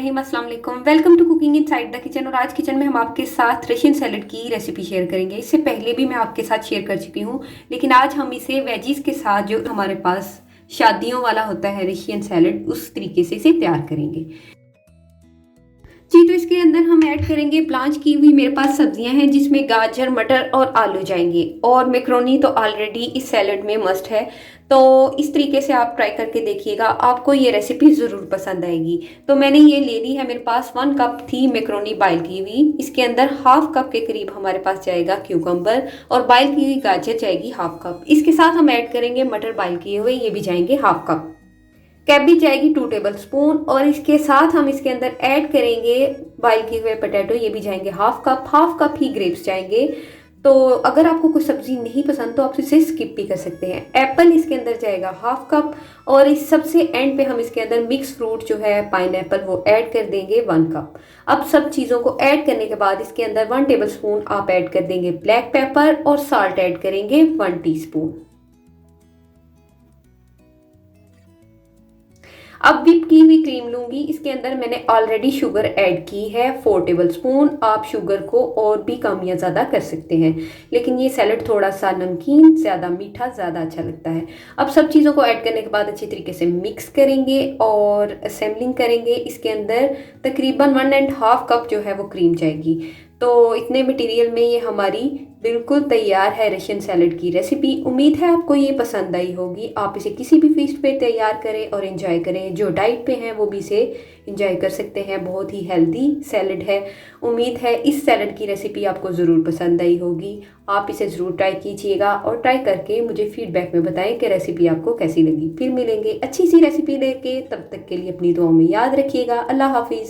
रहीम अस्सलाम वालेकुम। Welcome to cooking inside the kitchen. और आज किचन में हम आपके साथ रशियन सैलेड की रेसिपी शेयर करेंगे। इससे पहले भी मैं आपके साथ शेयर कर चुकी हूँ, लेकिन आज हम इसे वेजीज के साथ, जो हमारे पास शादियों वाला होता है रशियन सैलेड, उस तरीके से इसे तैयार करेंगे। जी, तो इसके अंदर हम ऐड करेंगे ब्लांच की हुई मेरे पास सब्जियां हैं, जिसमें गाजर, मटर और आलू जाएंगे। और मैक्रोनी तो ऑलरेडी इस सैलेड में मस्ट है, तो इस तरीके से आप ट्राई करके देखिएगा, आपको ये रेसिपी ज़रूर पसंद आएगी। तो मैंने ये ले ली है, मेरे पास 1 कप थी मैक्रोनी बॉयल की हुई। इसके अंदर हाफ कप के करीब हमारे पास जाएगा क्यूकम्बर, और बॉयल की हुई गाजर जाएगी हाफ कप। इसके साथ हम ऐड करेंगे मटर बॉयल किए हुए, ये भी जाएंगे हाफ कप। कैबेज जाएगी 2 टेबल स्पून, और इसके साथ हम इसके अंदर ऐड करेंगे बॉयल किए हुए पोटैटो, ये भी जाएंगे हाफ कप ही ग्रेप्स जाएंगे। तो अगर आपको कोई सब्जी नहीं पसंद तो आप इसे स्किप भी कर सकते हैं। एप्पल इसके अंदर जाएगा हाफ कप, और इस सबसे एंड पे हम इसके अंदर मिक्स फ्रूट जो है पाइनएप्पल, वो ऐड कर देंगे 1 कप। अब सब चीज़ों को ऐड करने के बाद इसके अंदर 1 टेबल स्पून आप ऐड कर देंगे ब्लैक पेपर, और साल्ट ऐड करेंगे 1 टीस्पून। अब व्हिप की हुई क्रीम लूंगी। इसके अंदर मैंने ऑलरेडी शुगर ऐड की है 4 टेबल स्पून। आप शुगर को और भी कम या ज़्यादा कर सकते हैं, लेकिन ये सैलेड थोड़ा सा नमकीन, ज़्यादा मीठा ज़्यादा अच्छा लगता है। अब सब चीज़ों को ऐड करने के बाद अच्छी तरीके से मिक्स करेंगे और असेंबलिंग करेंगे। इसके अंदर तकरीबन 1.5 कप जो है वो क्रीम जाएगी। तो इतने मटेरियल में ये हमारी बिल्कुल तैयार है रशियन सैलेड की रेसिपी। उम्मीद है आपको ये पसंद आई होगी। आप इसे किसी भी फीस्ट पे तैयार करें और एंजॉय करें। जो डाइट पे हैं वो भी इसे एंजॉय कर सकते हैं। बहुत ही हेल्दी सैलेड है। उम्मीद है इस सैलेड की रेसिपी आपको ज़रूर पसंद आई होगी। आप इसे ज़रूर ट्राई कीजिएगा, और ट्राई करके मुझे फीडबैक में बताएं कि रेसिपी आपको कैसी लगी। फिर मिलेंगे अच्छी सी रेसिपी लेके, तब तक के लिए अपनी दुआओं में याद रखिएगा। अल्लाह हाफिज़।